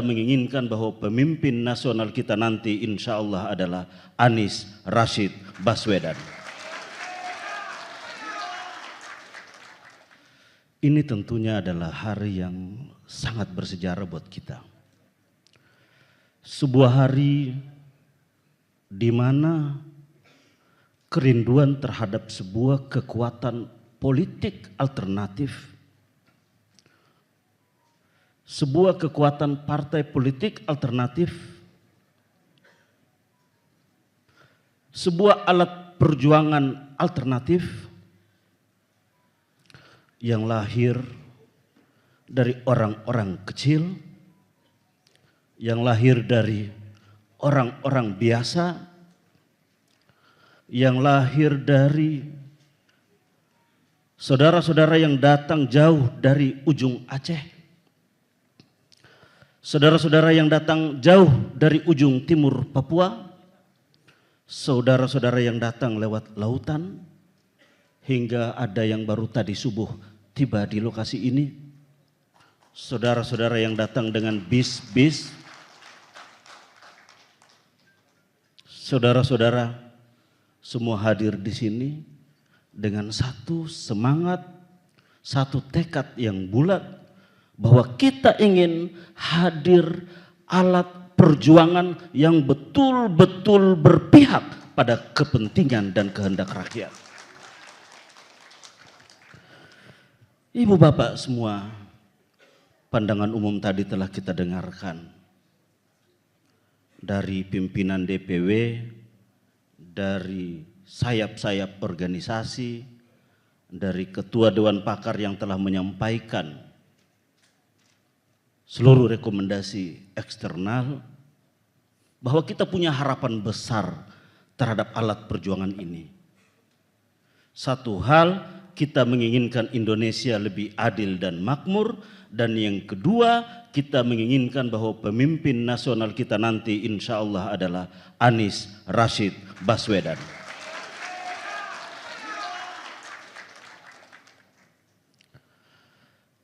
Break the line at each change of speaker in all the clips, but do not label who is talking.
menginginkan bahwa pemimpin nasional kita nanti insya Allah adalah Anies Rashid Baswedan. Ini tentunya adalah hari yang sangat bersejarah buat kita. Sebuah hari di mana kerinduan terhadap sebuah kekuatan politik alternatif, sebuah kekuatan partai politik alternatif, sebuah alat perjuangan alternatif yang lahir dari orang-orang kecil, yang lahir dari orang-orang biasa, yang lahir dari saudara-saudara yang datang jauh dari ujung Aceh, saudara-saudara yang datang jauh dari ujung timur Papua, saudara-saudara yang datang lewat lautan, hingga ada yang baru tadi subuh tiba di lokasi ini, saudara-saudara yang datang dengan bis-bis, saudara-saudara semua hadir di sini dengan satu semangat, satu tekad yang bulat, bahwa kita ingin hadir alat perjuangan yang betul-betul berpihak pada kepentingan dan kehendak rakyat. Ibu bapak semua, pandangan umum tadi telah kita dengarkan dari pimpinan DPW, dari sayap-sayap organisasi, dari ketua Dewan Pakar yang telah menyampaikan seluruh rekomendasi eksternal, bahwa kita punya harapan besar terhadap alat perjuangan ini. Satu hal, kita menginginkan Indonesia lebih adil dan makmur, dan yang kedua, kita menginginkan bahwa pemimpin nasional kita nanti insya Allah adalah Anies Rashid Baswedan.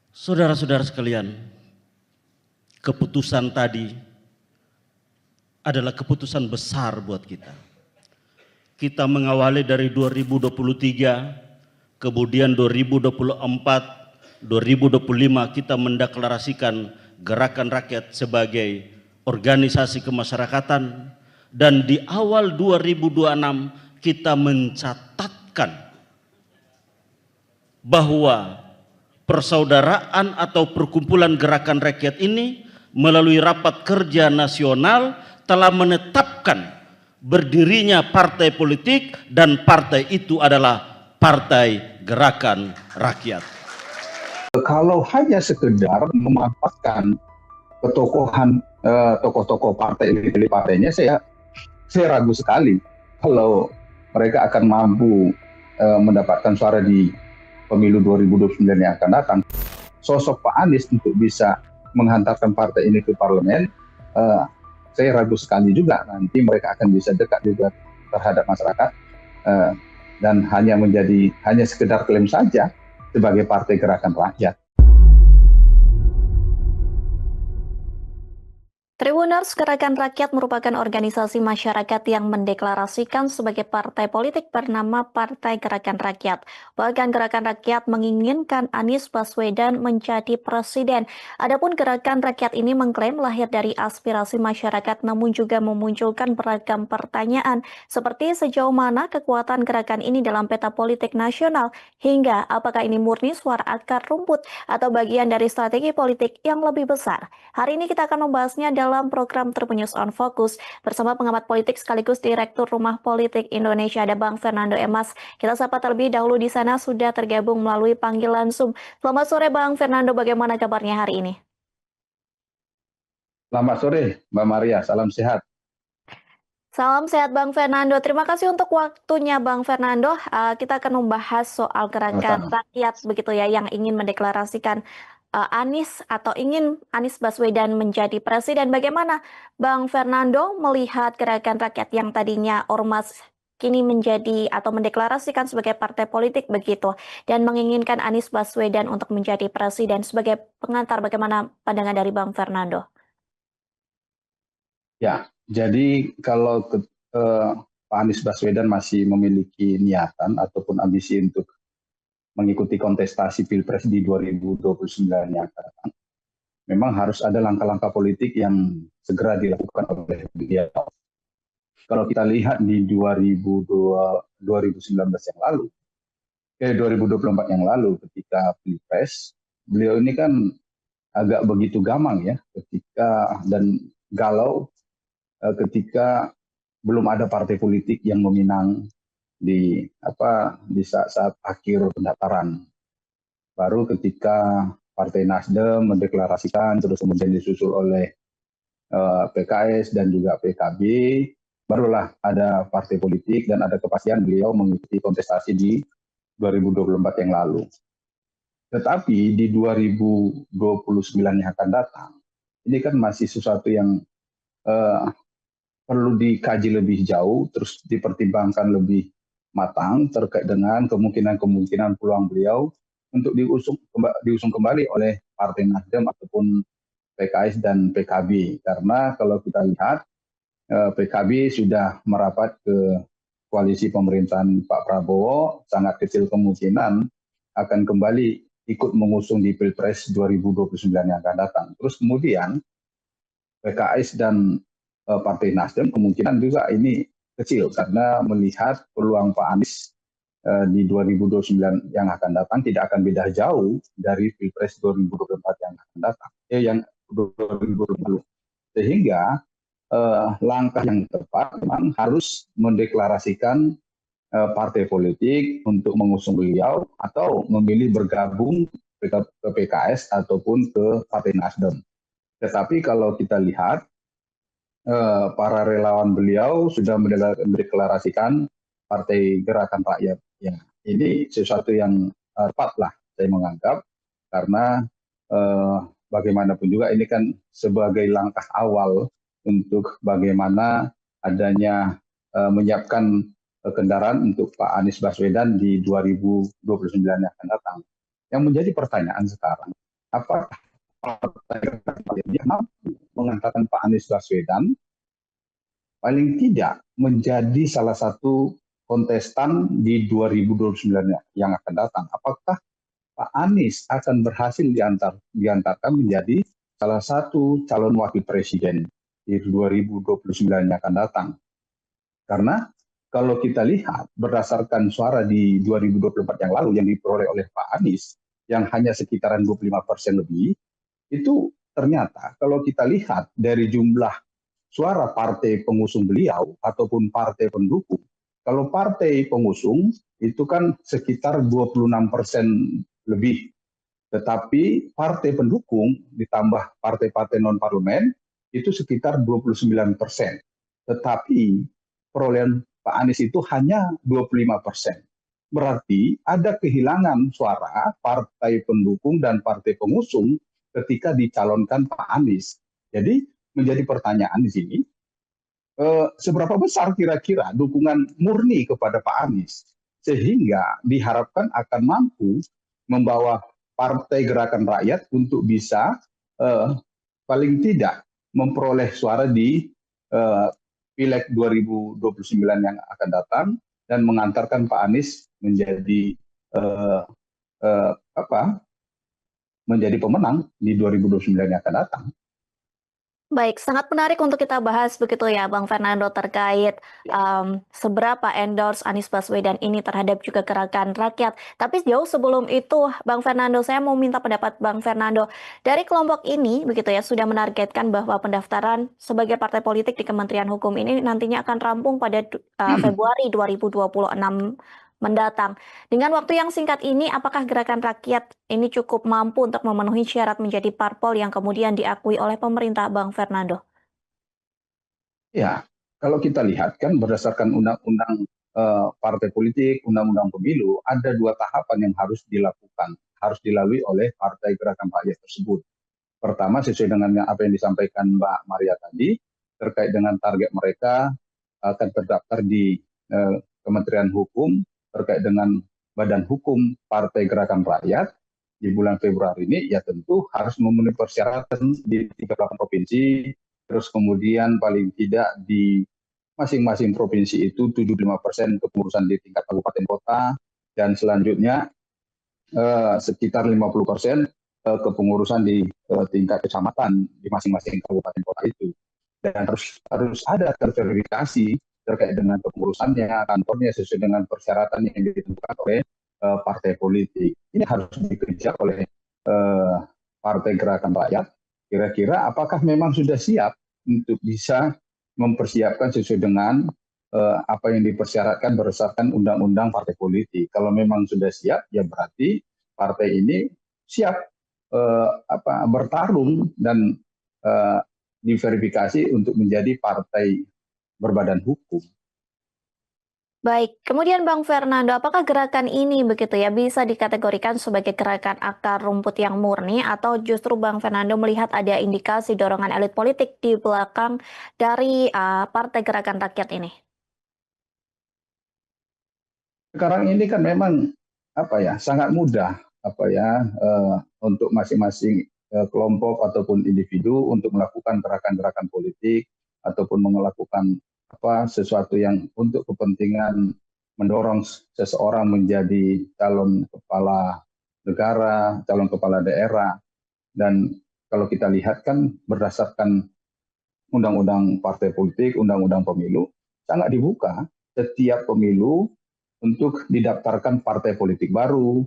Saudara-saudara sekalian, keputusan tadi adalah keputusan besar buat kita. Kita mengawali dari 2023, kemudian 2024, 2025 kita mendeklarasikan Gerakan Rakyat sebagai organisasi kemasyarakatan, dan di awal 2026 kita mencatatkan bahwa persaudaraan atau perkumpulan Gerakan Rakyat ini melalui rapat kerja nasional telah menetapkan berdirinya partai politik, dan partai itu adalah Partai Gerakan Rakyat.
Kalau hanya sekedar memanfaatkan ketokohan tokoh-tokoh partai, partainya, saya ragu sekali kalau mereka akan mampu mendapatkan suara di pemilu 2029 yang akan datang. Sosok Pak Anies untuk bisa menghantarkan partai ini ke parlemen, saya ragu sekali juga nanti mereka akan bisa dekat juga terhadap masyarakat, dan hanya sekedar klaim saja sebagai Partai Gerakan Rakyat.
Tribuners, Gerakan Rakyat merupakan organisasi masyarakat yang mendeklarasikan sebagai partai politik bernama Partai Gerakan Rakyat. Bahkan Gerakan Rakyat menginginkan Anies Baswedan menjadi presiden. Adapun Gerakan Rakyat ini mengklaim lahir dari aspirasi masyarakat, namun juga memunculkan beragam pertanyaan seperti sejauh mana kekuatan gerakan ini dalam peta politik nasional, hingga apakah ini murni suara akar rumput atau bagian dari strategi politik yang lebih besar. Hari ini kita akan membahasnya dalam program Tribun News on Focus bersama pengamat politik sekaligus Direktur Rumah Politik Indonesia, ada Bang Fernando Emas. Kita sapa terlebih dahulu, di sana sudah tergabung melalui panggilan Zoom. Selamat sore Bang Fernando, bagaimana kabarnya hari ini?
Selamat sore Mbak Maria, salam sehat.
Salam sehat Bang Fernando. Terima kasih untuk waktunya Bang Fernando. Kita akan membahas soal Gerakan Rakyat begitu ya, yang ingin mendeklarasikan Anies atau ingin Anies Baswedan menjadi presiden. Bagaimana Bang Fernando melihat Gerakan Rakyat yang tadinya ormas kini menjadi atau mendeklarasikan sebagai partai politik begitu, dan menginginkan Anies Baswedan untuk menjadi presiden sebagai pengantar? Bagaimana pandangan dari Bang Fernando?
Ya, jadi kalau Pak Anies Baswedan masih memiliki niatan ataupun ambisi untuk mengikuti kontestasi Pilpres di 2029 yang akan datang, memang harus ada langkah-langkah politik yang segera dilakukan oleh beliau. Kalau kita lihat di 2019 yang lalu, 2024 yang lalu ketika Pilpres, beliau ini kan agak begitu gamang ya ketika dan galau ketika belum ada partai politik yang meminang di saat akhir pendaftaran. Baru ketika Partai Nasdem mendeklarasikan, terus kemudian disusul oleh PKS dan juga PKB, barulah ada partai politik dan ada kepastian beliau mengikuti kontestasi di 2024 yang lalu. Tetapi di 2029 yang akan datang, ini kan masih sesuatu yang perlu dikaji lebih jauh, terus dipertimbangkan lebih matang terkait dengan kemungkinan-kemungkinan peluang beliau untuk diusung kembali oleh Partai Nasdem ataupun PKS dan PKB. Karena kalau kita lihat PKB sudah merapat ke koalisi pemerintahan Pak Prabowo, sangat kecil kemungkinan akan kembali ikut mengusung di Pilpres 2029 yang akan datang. Terus kemudian PKS dan Partai Nasdem kemungkinan juga ini kecil karena melihat peluang Pak Anies di 2029 yang akan datang tidak akan beda jauh dari Pilpres 2024 yang akan datang, yang 2020. Sehingga langkah yang tepat memang harus mendeklarasikan partai politik untuk mengusung beliau atau memilih bergabung ke PKS ataupun ke Partai Nasdem. Tetapi kalau kita lihat para relawan beliau sudah mendeklarasikan Partai Gerakan Rakyat. Ya, ini sesuatu yang tepat lah saya menganggap karena bagaimanapun juga ini kan sebagai langkah awal untuk bagaimana adanya menyiapkan kendaraan untuk Pak Anies Baswedan di 2029 yang akan datang. Yang menjadi pertanyaan sekarang, apakah Partai Gerakan Rakyat mampu mengatakan Pak Anies Baswedan paling tidak menjadi salah satu kontestan di 2029 yang akan datang. Apakah Pak Anies akan berhasil diantarkan menjadi salah satu calon wakil presiden di 2029 yang akan datang? Karena kalau kita lihat berdasarkan suara di 2024 yang lalu yang diperoleh oleh Pak Anies yang hanya sekitaran 25% lebih, itu ternyata kalau kita lihat dari jumlah suara partai pengusung beliau ataupun partai pendukung, kalau partai pengusung itu kan sekitar 26% lebih, tetapi partai pendukung ditambah partai-partai non-parlemen itu sekitar 29%. Tetapi perolehan Pak Anies itu hanya 25%. Berarti ada kehilangan suara partai pendukung dan partai pengusung ketika dicalonkan Pak Anies. Jadi menjadi pertanyaan di sini, seberapa besar kira-kira dukungan murni kepada Pak Anies sehingga diharapkan akan mampu membawa Partai Gerakan Rakyat untuk bisa paling tidak memperoleh suara di Pileg 2029 yang akan datang dan mengantarkan Pak Anies menjadi menjadi pemenang di 2029 yang akan datang.
Baik, sangat menarik untuk kita bahas begitu ya Bang Fernando terkait seberapa endorse Anies Baswedan ini terhadap juga gerakan rakyat. Tapi jauh sebelum itu Bang Fernando, saya mau minta pendapat Bang Fernando. Dari kelompok ini begitu ya sudah menargetkan bahwa pendaftaran sebagai partai politik di Kementerian Hukum ini nantinya akan rampung pada Februari 2026 mendatang. Dengan waktu yang singkat ini, apakah gerakan rakyat ini cukup mampu untuk memenuhi syarat menjadi parpol yang kemudian diakui oleh pemerintah, Bang Fernando?
Ya, kalau kita lihat kan berdasarkan undang-undang partai politik, undang-undang pemilu, ada dua tahapan yang harus dilakukan, harus dilalui oleh Partai Gerakan Rakyat tersebut. Pertama, sesuai dengan apa yang disampaikan Mbak Maria tadi, terkait dengan target mereka akan terdaftar di Kementerian Hukum terkait dengan Badan Hukum Partai Gerakan Rakyat di bulan Februari ini, ya tentu harus memenuhi persyaratan di 38 provinsi, terus kemudian paling tidak di masing-masing provinsi itu 75% kepengurusan di tingkat kabupaten kota, dan selanjutnya sekitar 50% kepengurusan di tingkat kecamatan di masing-masing kabupaten kota itu. Dan harus ada terverifikasi terkait dengan kepengurusannya, kantornya sesuai dengan persyaratan yang ditentukan oleh partai politik. Ini harus dikejar oleh Partai Gerakan Rakyat. Kira-kira apakah memang sudah siap untuk bisa mempersiapkan sesuai dengan apa yang dipersyaratkan berdasarkan undang-undang partai politik. Kalau memang sudah siap, ya berarti partai ini siap bertarung dan diverifikasi untuk menjadi partai berbadan hukum.
Baik, kemudian Bang Fernando, apakah gerakan ini begitu ya bisa dikategorikan sebagai gerakan akar rumput yang murni atau justru Bang Fernando melihat ada indikasi dorongan elit politik di belakang dari Partai Gerakan Rakyat ini?
Sekarang ini kan memang sangat mudah untuk masing-masing kelompok ataupun individu untuk melakukan gerakan-gerakan politik ataupun melakukan sesuatu yang untuk kepentingan mendorong seseorang menjadi calon kepala negara, calon kepala daerah. Dan kalau kita lihat kan berdasarkan undang-undang partai politik, undang-undang pemilu, sangat dibuka setiap pemilu untuk didaftarkan partai politik baru,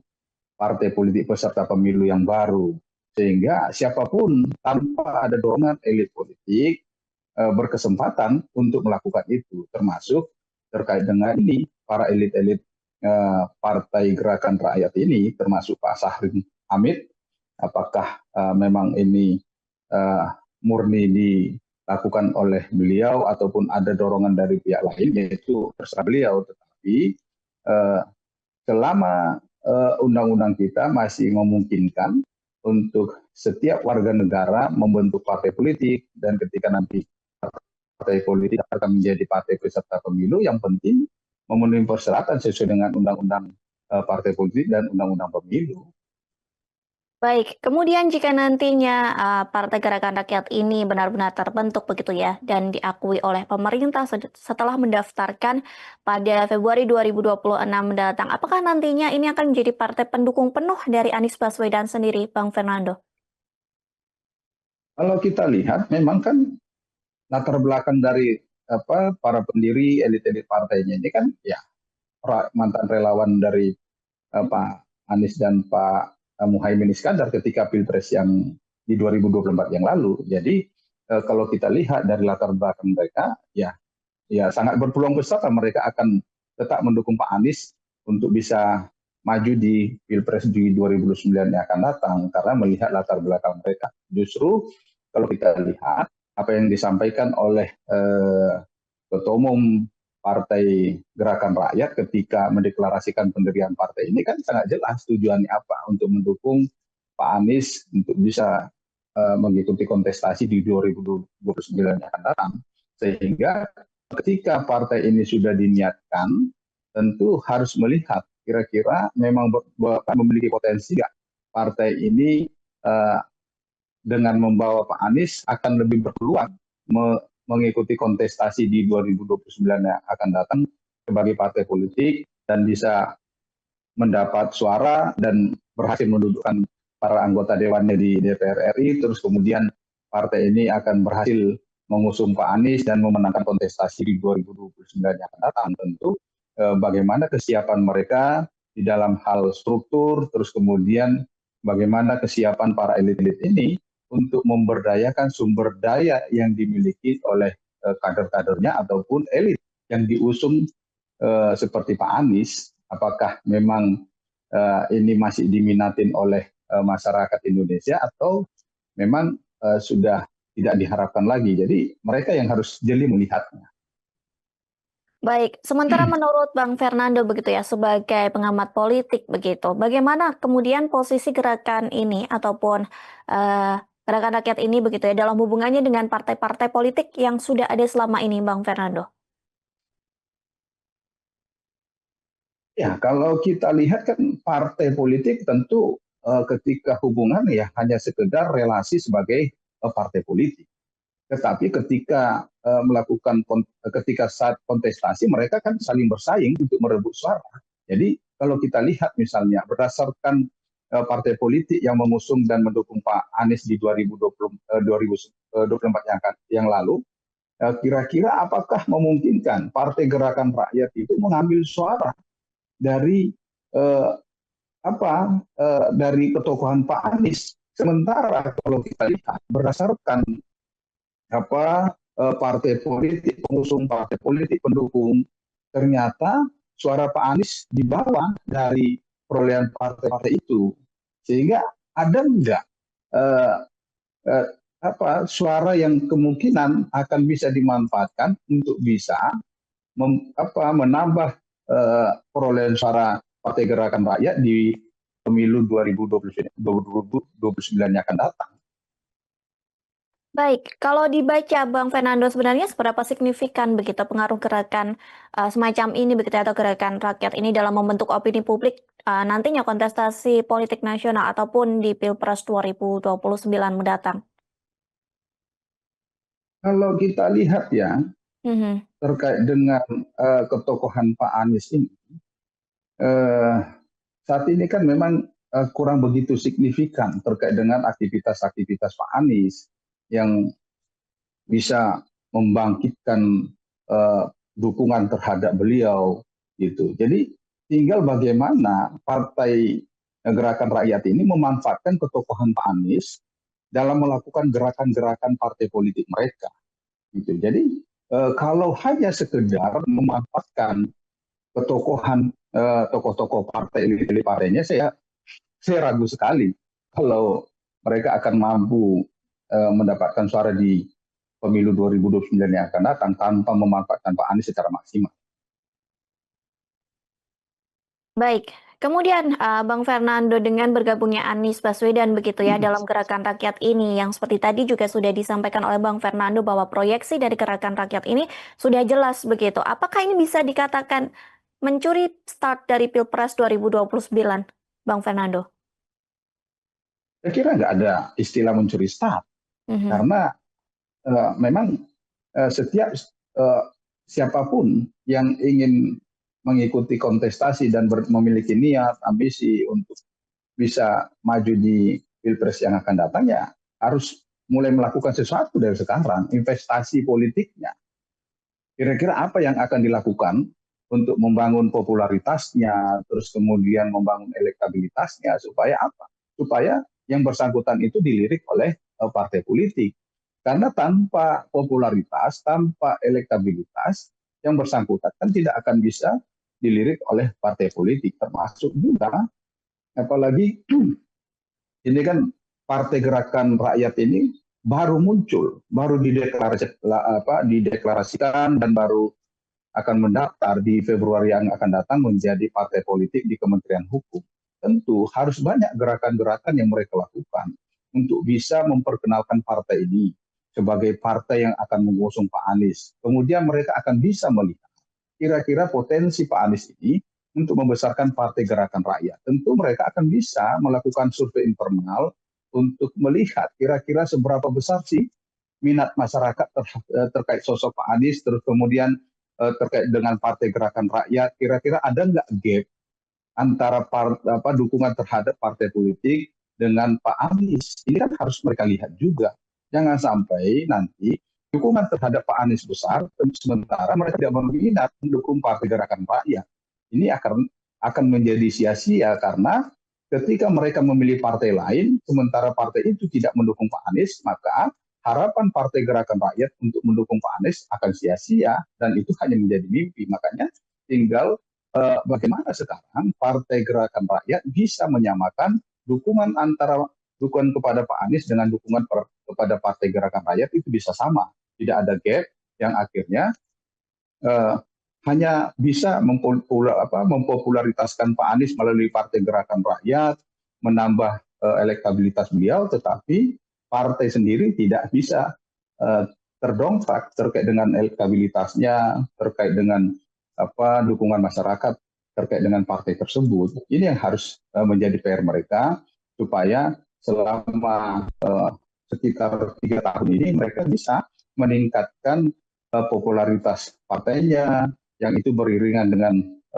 partai politik peserta pemilu yang baru. Sehingga siapapun tanpa ada dorongan elit politik berkesempatan untuk melakukan itu, termasuk terkait dengan ini, para elit-elit Partai Gerakan Rakyat ini, termasuk Pak Syahrin Hamid, apakah memang ini murni dilakukan oleh beliau ataupun ada dorongan dari pihak lain, yaitu terserah beliau. Tetapi selama undang-undang kita masih memungkinkan untuk setiap warga negara membentuk partai politik, dan ketika nanti partai politik akan menjadi partai peserta pemilu, yang penting memenuhi persyaratan sesuai dengan undang-undang partai politik dan undang-undang pemilu.
Baik, kemudian jika nantinya Partai Gerakan Rakyat ini benar-benar terbentuk begitu ya dan diakui oleh pemerintah setelah mendaftarkan pada Februari 2026 mendatang, apakah nantinya ini akan menjadi partai pendukung penuh dari Anies Baswedan sendiri, Bang Fernando?
Kalau kita lihat memang kan latar belakang dari para pendiri elit-elit partainya ini kan ya mantan relawan dari Pak Anies dan Pak Muhaimin Iskandar ketika Pilpres yang di 2024 yang lalu. Jadi kalau kita lihat dari latar belakang mereka, ya sangat berpeluang besar mereka akan tetap mendukung Pak Anies untuk bisa maju di Pilpres di 2029 yang akan datang, karena melihat latar belakang mereka. Justru kalau kita lihat apa yang disampaikan oleh Ketua Umum Partai Gerakan Rakyat ketika mendeklarasikan pendirian partai ini kan sangat jelas tujuannya apa, untuk mendukung Pak Anies untuk bisa mengikuti kontestasi di 2029 yang akan datang. Sehingga ketika partai ini sudah diniatkan, tentu harus melihat kira-kira memang memiliki potensi nggak partai ini dengan membawa Pak Anies akan lebih berpeluang mengikuti kontestasi di 2029 yang akan datang sebagai partai politik dan bisa mendapat suara dan berhasil mendudukkan para anggota dewannya di DPR RI, terus kemudian partai ini akan berhasil mengusung Pak Anies dan memenangkan kontestasi di 2029 yang akan datang. Tentu bagaimana kesiapan mereka di dalam hal struktur, terus kemudian bagaimana kesiapan para elit-elit ini untuk memberdayakan sumber daya yang dimiliki oleh kader-kadernya ataupun elit yang diusung seperti Pak Anies. Apakah memang ini masih diminatin oleh masyarakat Indonesia atau memang sudah tidak diharapkan lagi. Jadi mereka yang harus jeli melihatnya.
Baik, sementara menurut Bang Fernando begitu ya, sebagai pengamat politik begitu, bagaimana kemudian posisi gerakan ini ataupun gerakan rakyat ini begitu ya dalam hubungannya dengan partai-partai politik yang sudah ada selama ini, Bang Fernando?
Ya, kalau kita lihat kan partai politik tentu ketika hubungan ya hanya sekedar relasi sebagai partai politik. Tetapi ketika saat kontestasi mereka kan saling bersaing untuk merebut suara. Jadi kalau kita lihat misalnya berdasarkan partai politik yang mengusung dan mendukung Pak Anies di 2024 yang lalu, kira-kira apakah memungkinkan Partai Gerakan Rakyat itu mengambil suara dari eh, dari ketokohan Pak Anies? Sementara kalau kita lihat berdasarkan partai politik, pengusung partai politik, pendukung, ternyata suara Pak Anies di bawah dari perolehan partai-partai itu. Sehingga ada enggak eh, eh, suara yang kemungkinan akan bisa dimanfaatkan untuk bisa menambah perolehan suara Partai Gerakan Rakyat di pemilu 2029 yang akan datang.
Baik, kalau dibaca Bang Fernando sebenarnya seberapa signifikan begitu pengaruh gerakan semacam ini begitu atau gerakan rakyat ini dalam membentuk opini publik nantinya kontestasi politik nasional ataupun di Pilpres 2029 mendatang?
Kalau kita lihat ya,
Mhm.
terkait dengan ketokohan Pak Anies ini, saat ini kan memang kurang begitu signifikan terkait dengan aktivitas-aktivitas Pak Anies yang bisa membangkitkan dukungan terhadap beliau gitu. Jadi tinggal bagaimana Partai Gerakan Rakyat ini memanfaatkan ketokohan Pak Anies dalam melakukan gerakan-gerakan partai politik mereka gitu. Jadi kalau hanya sekedar memanfaatkan ketokohan tokoh-tokoh partai elit partainya, saya ragu sekali kalau mereka akan mampu mendapatkan suara di pemilu 2029 yang akan datang tanpa memanfaatkan Pak Anies secara maksimal.
Baik, kemudian Bang Fernando dengan bergabungnya Anies Baswedan begitu ya dalam gerakan rakyat ini yang seperti tadi juga sudah disampaikan oleh Bang Fernando bahwa proyeksi dari gerakan rakyat ini sudah jelas begitu. Apakah ini bisa dikatakan mencuri start dari Pilpres 2029, Bang Fernando?
Saya kira nggak ada istilah mencuri start,
Mhm.
karena memang setiap siapapun yang ingin mengikuti kontestasi dan memiliki niat, ambisi untuk bisa maju di Pilpres yang akan datang, ya harus mulai melakukan sesuatu dari sekarang, investasi politiknya. Kira-kira apa yang akan dilakukan untuk membangun popularitasnya, terus kemudian membangun elektabilitasnya, supaya apa? Supaya yang bersangkutan itu dilirik oleh partai politik. Karena tanpa popularitas, tanpa elektabilitas, yang bersangkutan kan tidak akan bisa dilirik oleh partai politik, termasuk juga apalagi ini kan Partai Gerakan Rakyat ini baru muncul, baru dideklarasikan dan baru akan mendaftar di Februari yang akan datang menjadi partai politik di Kementerian Hukum. Tentu harus banyak gerakan-gerakan yang mereka lakukan untuk bisa memperkenalkan partai ini sebagai partai yang akan mengusung Pak Anies. Kemudian mereka akan bisa melihat kira-kira potensi Pak Anies ini untuk membesarkan Partai Gerakan Rakyat. Tentu mereka akan bisa melakukan survei internal untuk melihat kira-kira seberapa besar sih minat masyarakat terkait sosok Pak Anies, terus kemudian terkait dengan Partai Gerakan Rakyat, kira-kira ada nggak gap antara dukungan terhadap partai politik dengan Pak Anies. Ini kan harus mereka lihat juga. Jangan sampai nanti dukungan terhadap Pak Anies besar, sementara mereka tidak berminat mendukung Partai Gerakan Rakyat. Ini akan menjadi sia-sia karena ketika mereka memilih partai lain, sementara partai itu tidak mendukung Pak Anies, maka harapan Partai Gerakan Rakyat untuk mendukung Pak Anies akan sia-sia dan itu hanya menjadi mimpi. Makanya tinggal bagaimana sekarang Partai Gerakan Rakyat bisa menyamakan dukungan antara dukungan kepada Pak Anies dengan dukungan kepada Partai Gerakan Rakyat itu bisa sama. Tidak ada gap yang akhirnya hanya bisa mempopularitaskan Pak Anies melalui Partai Gerakan Rakyat, menambah elektabilitas beliau, tetapi partai sendiri tidak bisa terdongkrak terkait dengan elektabilitasnya, terkait dengan dukungan masyarakat terkait dengan partai tersebut. Ini yang harus menjadi PR mereka supaya selama sekitar 3 tahun ini mereka bisa meningkatkan popularitas partainya, yang itu beriringan dengan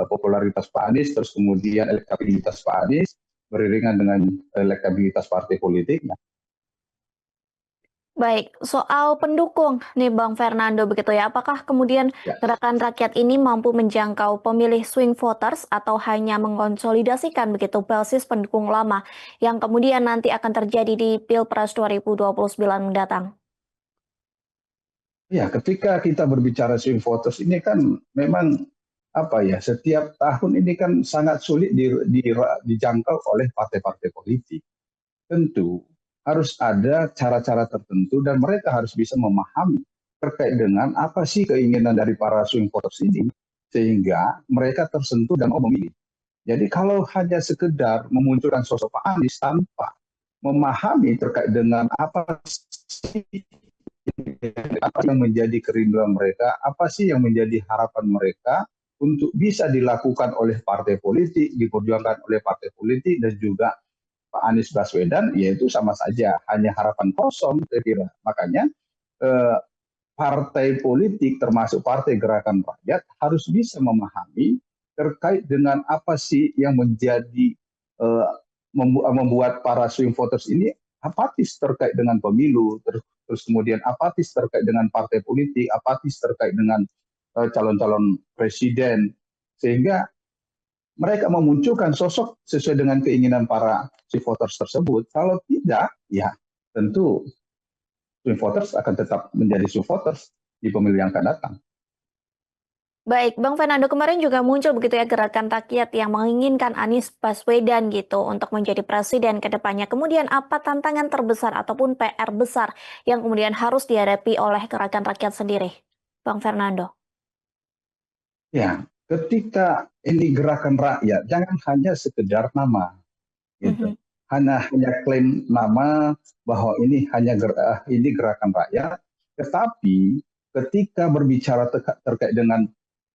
popularitas Pak Anies, terus kemudian elektabilitas Pak Anies beriringan dengan elektabilitas partai politiknya.
Baik, soal pendukung nih Bang Fernando begitu ya, apakah kemudian
Ya.
gerakan rakyat ini mampu menjangkau pemilih swing voters atau hanya mengonsolidasikan begitu basis pendukung lama yang kemudian nanti akan terjadi di Pilpres 2029 mendatang?
Ya, ketika kita berbicara swing voters ini kan memang apa ya, setiap tahun ini kan sangat sulit dijangkau oleh partai-partai politik. Tentu harus ada cara-cara tertentu dan mereka harus bisa memahami terkait dengan apa sih keinginan dari para swing voters ini sehingga mereka tersentuh dan mau memilih. Jadi kalau hanya sekedar memunculkan sosok Pak Anies tanpa memahami terkait dengan apa sih yang menjadi kerinduan mereka, apa sih yang menjadi harapan mereka untuk bisa dilakukan oleh partai politik, diperjuangkan oleh partai politik dan juga Pak Anies Baswedan, yaitu sama saja hanya harapan kosong, saya kira. Makanya partai politik termasuk Partai Gerakan Rakyat harus bisa memahami terkait dengan apa sih yang menjadi membuat para swing voters ini apatis terkait dengan pemilu, terus kemudian apatis terkait dengan partai politik, apatis terkait dengan calon-calon presiden, sehingga mereka memunculkan sosok sesuai dengan keinginan para swing voters tersebut. Kalau tidak, ya tentu swing voters akan tetap menjadi swing voters di pemilu yang akan datang.
Baik, Bang Fernando, kemarin juga muncul begitu ya gerakan rakyat yang menginginkan Anies Baswedan gitu untuk menjadi presiden ke depannya. Kemudian apa tantangan terbesar ataupun PR besar yang kemudian harus dihadapi oleh gerakan rakyat sendiri, Bang Fernando?
Ya, ketika ini gerakan rakyat, jangan hanya sekedar nama, gitu.
Mhm.
Hanya klaim nama bahwa ini ini gerakan rakyat, tetapi ketika berbicara terkait dengan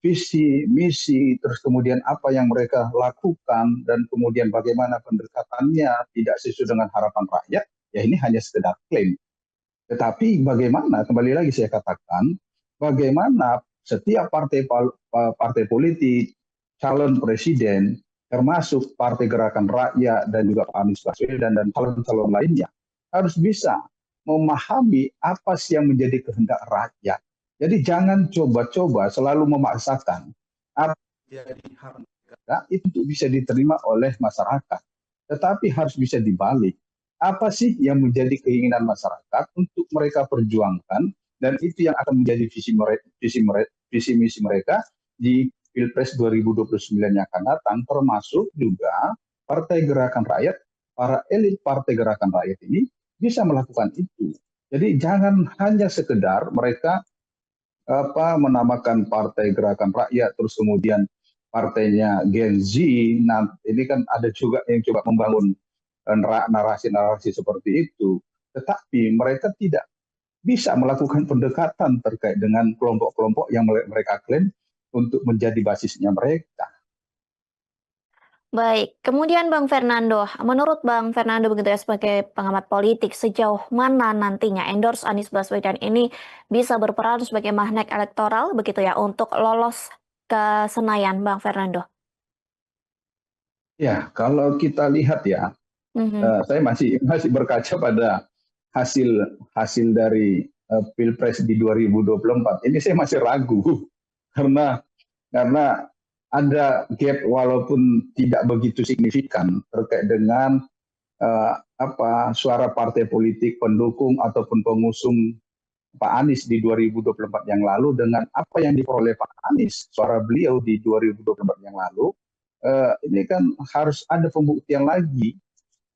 visi, misi, terus kemudian apa yang mereka lakukan, dan kemudian bagaimana pendekatannya tidak sesuai dengan harapan rakyat, ya ini hanya sekedar klaim. Tetapi bagaimana, kembali lagi saya katakan, bagaimana setiap partai politik, calon presiden, termasuk Partai Gerakan Rakyat dan juga Pak Anies Baswedan dan calon-calon lainnya, harus bisa memahami apa sih yang menjadi kehendak rakyat. Jadi jangan coba-coba selalu memaksakan apa yang jadi hak mereka itu untuk bisa diterima oleh masyarakat. Tetapi harus bisa dibalik. Apa sih yang menjadi keinginan masyarakat untuk mereka perjuangkan dan itu yang akan menjadi visi misi mereka di Pilpres 2029 yang akan datang, termasuk juga Partai Gerakan Rakyat, para elit Partai Gerakan Rakyat ini bisa melakukan itu. Jadi jangan hanya sekedar mereka menamakan Partai Gerakan Rakyat, terus kemudian partainya Gen Z. Nah, ini kan ada juga yang coba membangun narasi-narasi seperti itu. Tetapi mereka tidak bisa melakukan pendekatan terkait dengan kelompok-kelompok yang mereka klaim untuk menjadi basisnya mereka.
Baik, kemudian Bang Fernando, menurut Bang Fernando begitu ya sebagai pengamat politik, sejauh mana nantinya endorse Anies Baswedan ini bisa berperan sebagai magnet elektoral begitu ya untuk lolos ke Senayan, Bang Fernando?
Ya, kalau kita lihat ya,
Mhm.
saya masih berkaca pada hasil dari Pilpres di 2024. Ini saya masih ragu karena ada gap walaupun tidak begitu signifikan terkait dengan suara partai politik pendukung ataupun pengusung Pak Anies di 2024 yang lalu dengan apa yang diperoleh Pak Anies, suara beliau di 2024 yang lalu, ini kan harus ada pembuktian lagi.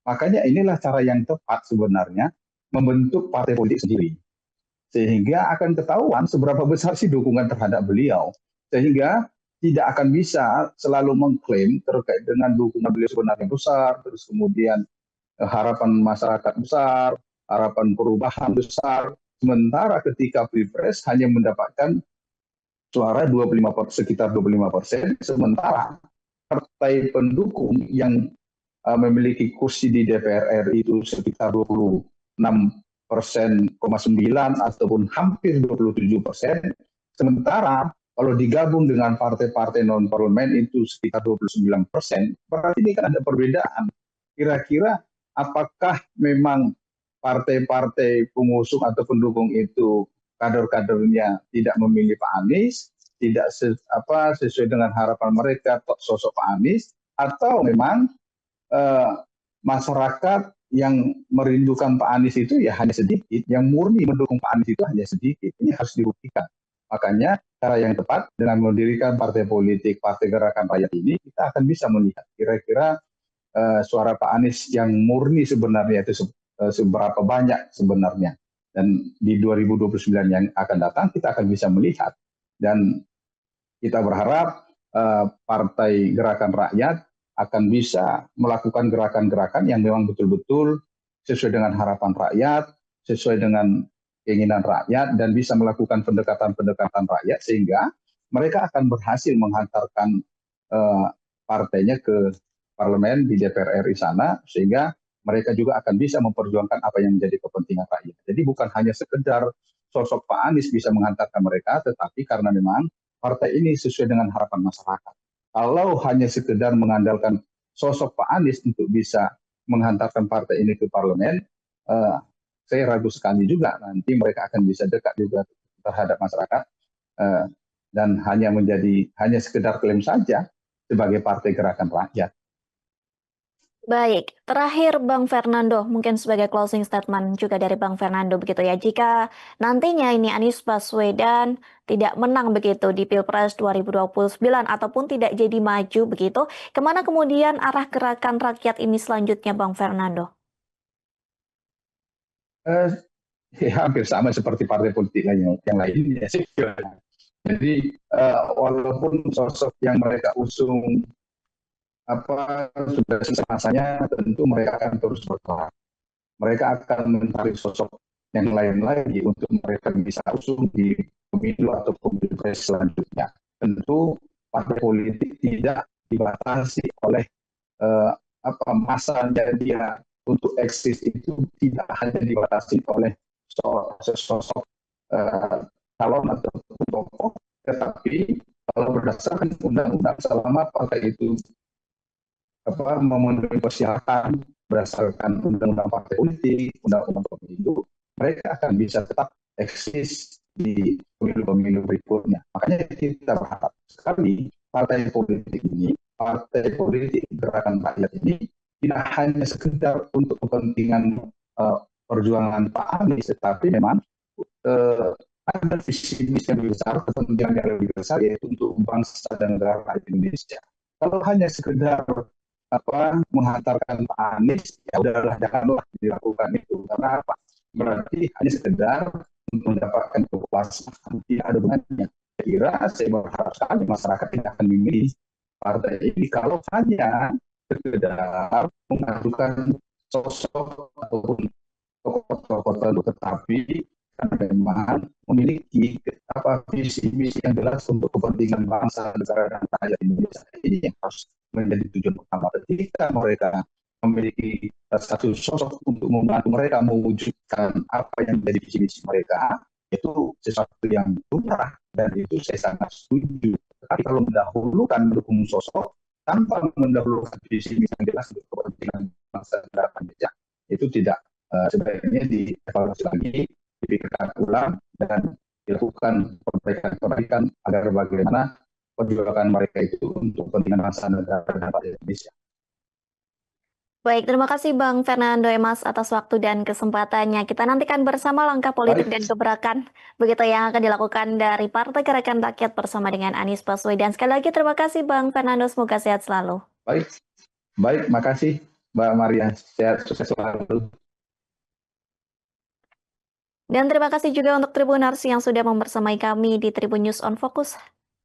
Makanya inilah cara yang tepat sebenarnya membentuk partai politik sendiri. Sehingga akan ketahuan seberapa besar sih dukungan terhadap beliau. Sehingga tidak akan bisa selalu mengklaim terkait dengan dukungan beliau sebenarnya besar, terus kemudian harapan masyarakat besar, harapan perubahan besar. Sementara ketika Pilpres hanya mendapatkan suara sekitar 25%, sementara partai pendukung yang memiliki kursi di DPR RI itu sekitar 26 ataupun hampir 27%. Sementara kalau digabung dengan partai-partai non-parlemen itu sekitar 29%, berarti ini kan ada perbedaan. Kira-kira apakah memang partai-partai pengusung atau pendukung itu kader-kadernya tidak memilih Pak Anies, tidak sesuai dengan harapan mereka sosok Pak Anies, atau memang masyarakat yang merindukan Pak Anies itu ya hanya sedikit, yang murni mendukung Pak Anies itu hanya sedikit. Ini harus dibuktikan. Makanya cara yang tepat dengan mendirikan partai politik, Partai Gerakan Rakyat ini, kita akan bisa melihat kira-kira suara Pak Anies yang murni sebenarnya itu seberapa banyak sebenarnya. Dan di 2029 yang akan datang kita akan bisa melihat. Dan kita berharap Partai Gerakan Rakyat akan bisa melakukan gerakan-gerakan yang memang betul-betul sesuai dengan harapan rakyat, sesuai dengan keinginan rakyat, dan bisa melakukan pendekatan-pendekatan rakyat sehingga mereka akan berhasil menghantarkan partainya ke parlemen di DPR RI sana, sehingga mereka juga akan bisa memperjuangkan apa yang menjadi kepentingan rakyat. Jadi bukan hanya sekedar sosok Pak Anies bisa menghantarkan mereka, tetapi karena memang partai ini sesuai dengan harapan masyarakat. Kalau hanya sekedar mengandalkan sosok Pak Anies untuk bisa menghantarkan partai ini ke parlemen, saya ragu sekali juga nanti mereka akan bisa dekat juga terhadap masyarakat dan hanya sekedar klaim saja sebagai Partai Gerakan Rakyat.
Baik, terakhir Bang Fernando, mungkin sebagai closing statement juga dari Bang Fernando begitu ya. Jika nantinya ini Anies Baswedan tidak menang begitu di Pilpres 2029 ataupun tidak jadi maju begitu, kemana kemudian arah gerakan rakyat ini selanjutnya Bang Fernando?
Hampir sama seperti partai politik yang lainnya. Jadi walaupun sosok yang mereka usung sudah selesai masanya, tentu mereka akan terus bergerak. Mereka akan mencari sosok yang lain lagi untuk mereka bisa usung di pemilu ataupun pilpres selanjutnya. Tentu partai politik tidak dibatasi oleh masanya dia untuk eksis, itu tidak hanya dibatasi oleh sosok calon atau tokoh, tetapi kalau berdasarkan undang-undang, selama partai itu memenuhi persyaratan berdasarkan undang-undang partai politik, undang-undang pemilu, mereka akan bisa tetap eksis di pemilu-pemilu berikutnya. Makanya kita berharap sekali partai politik Gerakan Rakyat ini tidak hanya sekedar untuk kepentingan perjuangan Pak Anies, tetapi memang ada visi misi yang lebih besar, kepentingan yang lebih besar, yaitu untuk bangsa dan negara Indonesia. Kalau hanya sekedar menghantarkan Pak Anies, ya udahlah, janganlah dilakukan itu. Karena apa? Berarti hanya sekedar untuk mendapatkan kekuasaan, tidak ada gunanya. Saya berharap sekali masyarakat tidak akan memilih partai ini kalau hanya sekedar mengajukan sosok ataupun tokoh-tokoh tertentu, tetapi karena memang memiliki visi misi yang jelas untuk kepentingan bangsa, negara, dan rakyat Indonesia. Ini yang harus menjadi tujuan utama. Ketika mereka memiliki satu sosok untuk membantu mereka mewujudkan apa yang menjadi visi misi mereka, itu sesuatu yang lumrah dan itu saya sangat setuju. Tapi kalau mendahulukan mendukung sosok tanpa mendahulukan visi misi yang jelas untuk kepentingan bangsa dan negara Indonesia, itu tidak sebaiknya dievaluasi lagi, dipikirkan ulang, dan dilakukan perbaikan agar bagaimana perjuangan mereka itu untuk kepentingan bangsa dan negara dan rakyat Indonesia.
Baik, terima kasih Bang Fernando Emas atas waktu dan kesempatannya. Kita nantikan bersama langkah politik dan gebrakan begitu yang akan dilakukan dari Partai Gerakan Rakyat bersama dengan Anies Baswedan. Sekali lagi terima kasih Bang Fernando, semoga sehat selalu.
Baik, makasih Mbak Maria, sehat, sukses selalu.
Dan terima kasih juga untuk Tribuners yang sudah membersamai kami di Tribun News on Focus.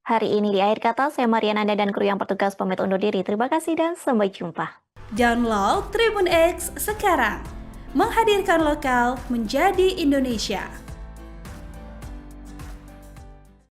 Hari ini di akhir kata, saya Mariana dan kru yang bertugas pamit undur diri. Terima kasih dan sampai jumpa.
Download Tribun X sekarang, menghadirkan lokal menjadi Indonesia.